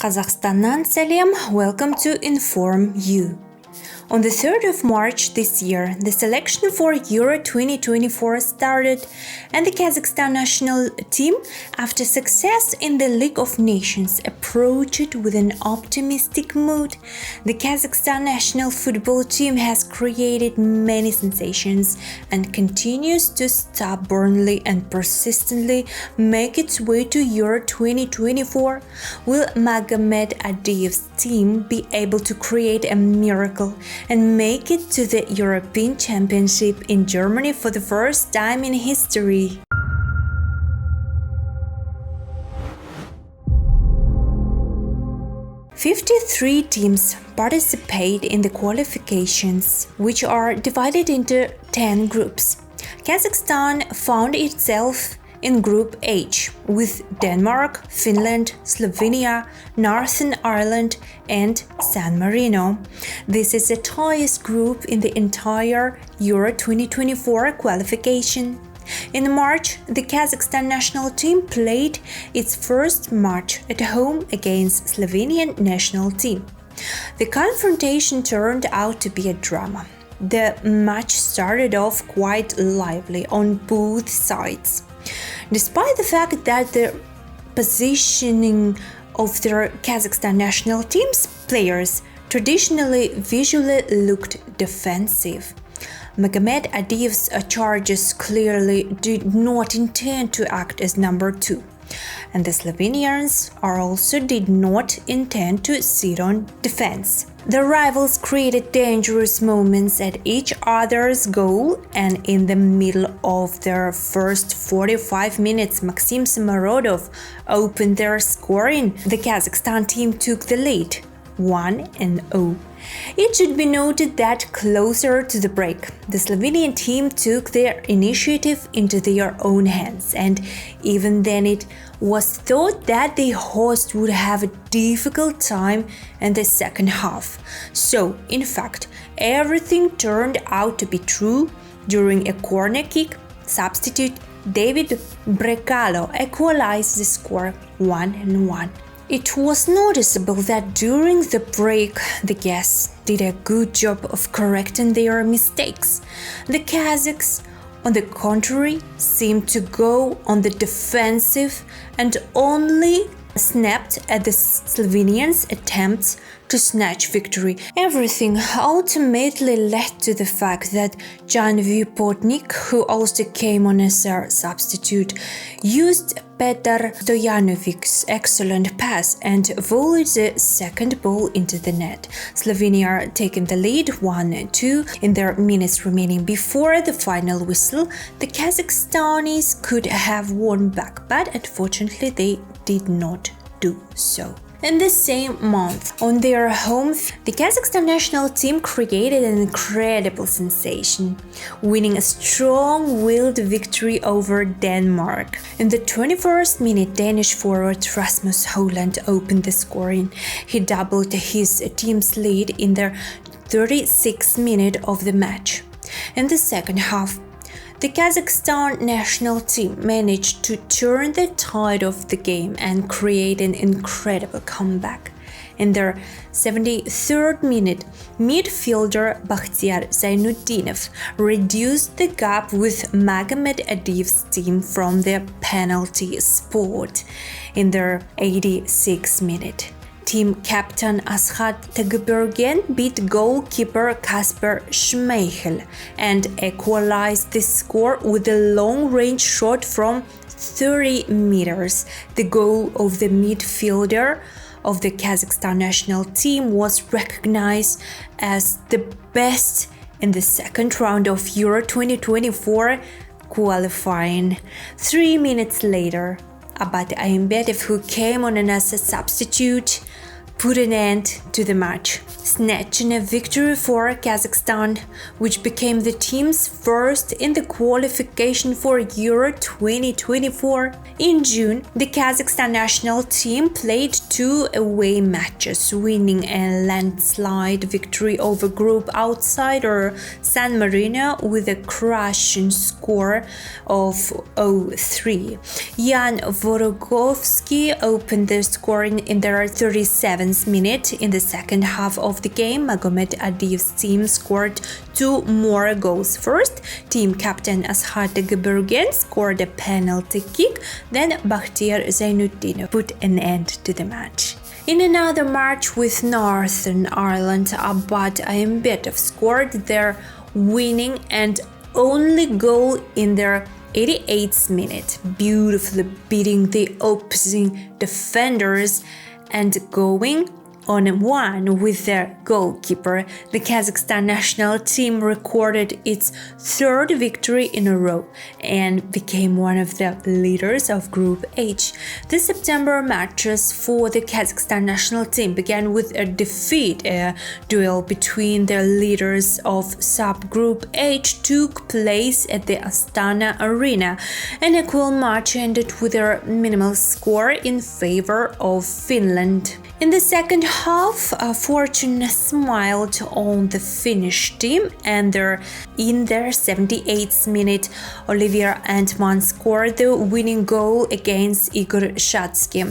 Kazakhstan'dan Salam, welcome to Inform You. On the 3rd of March this year, the selection for Euro 2024 started, and the Kazakhstan national team, after success in the League of Nations, approached it with an optimistic mood. The Kazakhstan national football team has created many sensations and continues to stubbornly and persistently make its way to Euro 2024. Will Magomed Adiev's team be able to create a miracle and make it to the European Championship in Germany for the first time in history? "53 teams participate in the qualifications, which are divided into 10 groups. Kazakhstan found itself in Group H with Denmark, Finland, Slovenia, Northern Ireland, and San Marino. This is the tallest group in the entire Euro 2024 qualification. In March, the Kazakhstan national team played its first match at home against Slovenian national team. The confrontation turned out to be a drama. The match started off quite lively on both sides. Despite the fact that the positioning of the Kazakhstan national team's players traditionally visually looked defensive, Magomed Adiev's charges clearly did not intend to act as number 2, and the Slovenians also did not intend to sit on defense. The rivals created dangerous moments at each other's goal, and in the middle of their first 45 minutes, Maxim Samarodov opened their scoring. The Kazakhstan team took the lead, 1-0. It should be noted that closer to the break, the Slovenian team took their initiative into their own hands, and even then it was thought that the host would have a difficult time in the second half. So, in fact, everything turned out to be true. During a corner kick, substitute David Brekalo equalized the score 1-1. It was noticeable that during the break, the guests did a good job of correcting their mistakes. The Kazakhs, on the contrary, seemed to go on the defensive and only snapped at the Slovenians' attempts to snatch victory. Everything ultimately led to the fact that Jan Vipotnik, who also came on as a substitute, used Petar Stojanovic's excellent pass and volleyed the second ball into the net. Slovenia taking the lead 1-2 in their minutes remaining before the final whistle. The Kazakhstanis could have won back, but unfortunately they did not do so. In the same month, on their home, the Kazakhstan national team created an incredible sensation, winning a strong-willed victory over Denmark. In the 21st minute, Danish forward Rasmus Højlund opened the scoring. He doubled his team's lead in the 36th minute of the match. In the second half, the Kazakhstan national team managed to turn the tide of the game and create an incredible comeback. In their 73rd minute, midfielder Bakhtiar Zainuddinov reduced the gap with Magomed Adiev's team from the penalty spot. In their 86th minute, team captain Ashat Tagbergen beat goalkeeper Kasper Schmeichel and equalized the score with a long-range shot from 30 meters. The goal of the midfielder of the Kazakhstan national team was recognized as the best in the second round of Euro 2024 qualifying. 3 minutes later, Magomed Adiev, who came on as a substitute, put an end to the match, snatching a victory for Kazakhstan, which became the team's first in the qualification for Euro 2024. In June, the Kazakhstan national team played 2 away matches, winning a landslide victory over group outsider San Marino with a crushing score of 0-3. Jan Vorogovsky opened the scoring in the 37th minute. In the second half of the game, Magomed Adiev's team scored 2 more goals. First, team captain Ashat Gebergen scored a penalty kick, then Bakhtiar Zainuddinov put an end to the match. In another match with Northern Ireland, akbotakuzekbay scored their winning and only goal in their 88th minute, beautifully beating the opposing defenders and going on one with their goalkeeper. The Kazakhstan national team recorded its 3rd victory in a row and became one of the leaders of Group H. The September matches for the Kazakhstan national team began with a defeat. A duel between the leaders of Subgroup H took place at the Astana Arena. An equal match ended with a minimal score in favor of Finland. In the second half, fortune smiled on the Finnish team, and in their 78th minute, Olivier Antman scored the winning goal against Igor Shatsky.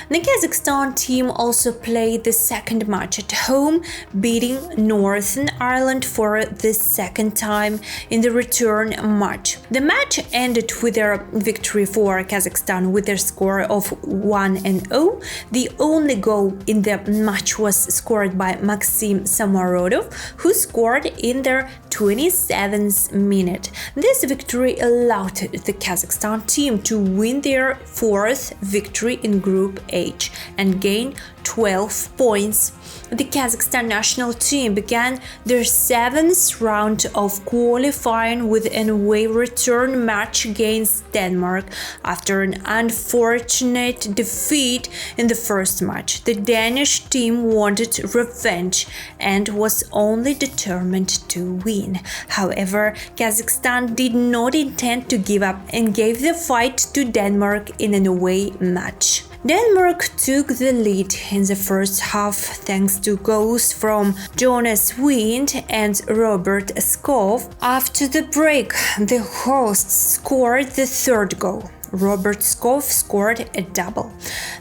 The Kazakhstan team also played the second match at home, beating Northern Ireland for the second time in the return match. The match ended with a victory for Kazakhstan with a score of 1-0. The only goal in the match was scored by Maxim Samorodov, who scored in their 27th minute. This victory allowed the Kazakhstan team to win their 4th victory in Group H and gain 12 points. The Kazakhstan national team began their 7th round of qualifying with an away return match against Denmark after an unfortunate defeat in the first match. The Danish team wanted revenge and was only determined to win. However, Kazakhstan did not intend to give up and gave the fight to Denmark in an away match. Denmark took the lead in the first half thanks to goals from Jonas Wind and Robert Skov. After the break, the hosts scored the 3rd goal. Robert Skov scored a double.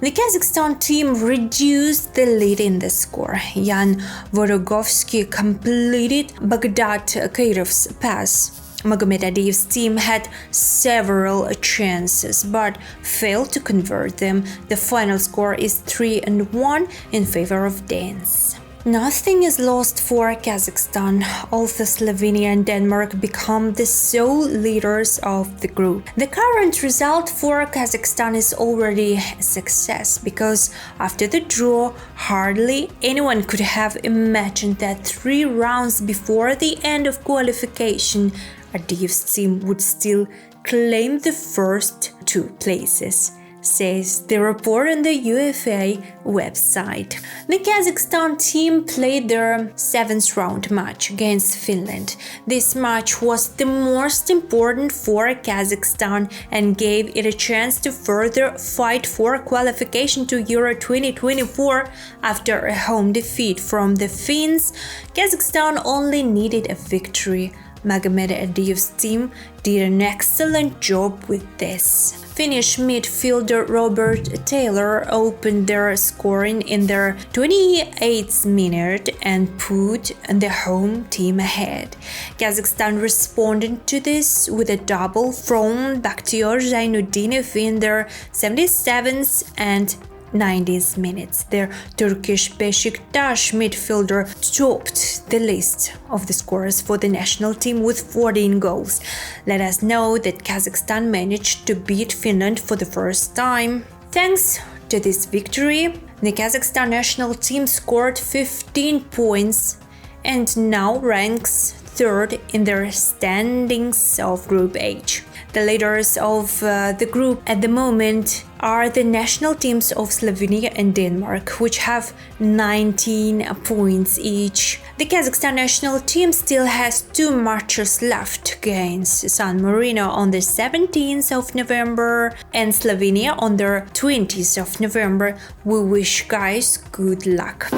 The Kazakhstan team reduced the lead in the score. Jan Vorogovsky completed Baghdad Kairov's pass. Magomed Adiev's team had several chances but failed to convert them. The final score is 3-1 in favor of Danes. Nothing is lost for Kazakhstan, although Slovenia and Denmark become the sole leaders of the group. The current result for Kazakhstan is already a success because after the draw, hardly anyone could have imagined that 3 rounds before the end of qualification, Adiev's team would still claim the first 2 places, says the report on the UEFA website. The Kazakhstan team played their 7th round match against Finland. This match was the most important for Kazakhstan and gave it a chance to further fight for qualification to Euro 2024. After a home defeat from the Finns, Kazakhstan only needed a victory. Magomed Adiev's team did an excellent job with this. Finnish midfielder Robert Taylor opened their scoring in their 28th minute and put the home team ahead. Kazakhstan responded to this with a double from Bakhtiar Zainuddinov in their 77th and 90th minutes. Their Turkish Beşiktaş midfielder topped the list of the scorers for the national team with 14 goals. Let us know that Kazakhstan managed to beat Finland for the first time. Thanks to this victory, the Kazakhstan national team scored 15 points and now ranks 3rd in their standings of Group H. The leaders of the group at the moment are the national teams of Slovenia and Denmark, which have 19 points each. The Kazakhstan national team still has 2 matches left against San Marino on the 17th of November and Slovenia on the 20th of November. We wish guys good luck.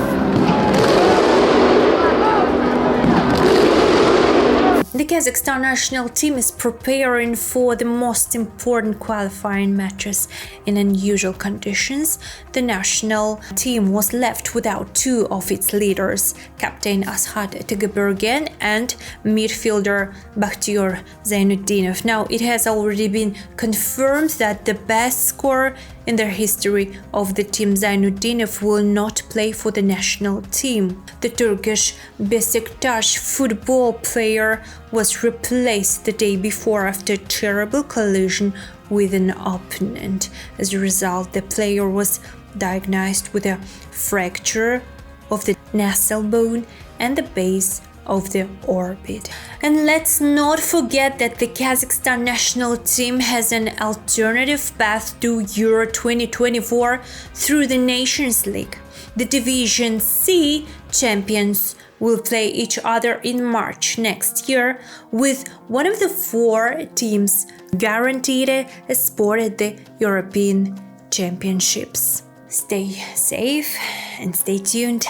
The Kazakhstan national team is preparing for the most important qualifying matches in unusual conditions. The national team was left without 2 of its leaders, Captain Ashat Tegebergen and midfielder Bakhtiyor Zainuddinov. Now, it has already been confirmed that the best scorer in the history of the team, Zainuddinov, will not play for the national team. The Turkish Besiktas football player was replaced the day before after a terrible collision with an opponent. As a result, the player was diagnosed with a fracture of the nasal bone and the base of the orbit. And let's not forget that the Kazakhstan national team has an alternative path to Euro 2024 through the Nations League. The Division C champions will play each other in March next year, with one of the 4 teams guaranteed a spot at the European Championships. Stay safe and stay tuned.